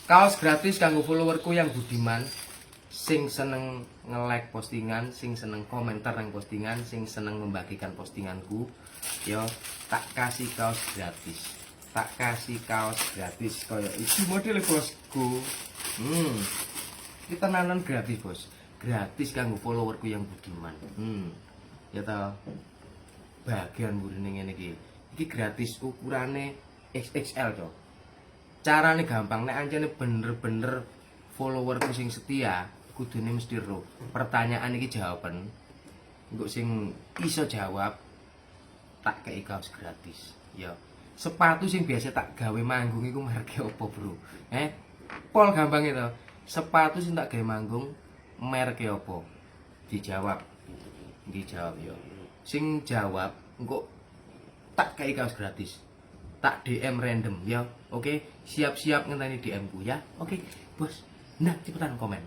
Kaos gratis kanggo followerku yang budiman, sing seneng nge-like postingan, sing seneng komentar nang postingan, sing seneng membagikan postinganku, yo tak kasih kaos gratis. Tak kasih kaos gratis kaya iki model bosku. Iki tenanan gratis, Bos. Gratis kanggo followerku yang budiman. Ya ta. Bagian burine ngene iki. Iki gratis ukurane XXL, Cok. Carane gampang, nek ancene bener-bener followerku sing setia, kudune mesti ro. Pertanyaan iki jawaban. Engko sing iso jawab tak kei kaos gratis. Ya. Sepatu sing biasa tak gawe manggung iku merek opo, Bro? Pol gampang itu. Sepatu sing tak gawe manggung merek opo? Dijawab. Dijawab yo. Sing jawab engko tak kei kaos gratis. Tak DM random ya. Oke, siap-siap ngenteni DM ku ya. Oke, Bos. Nah, cepetan komen.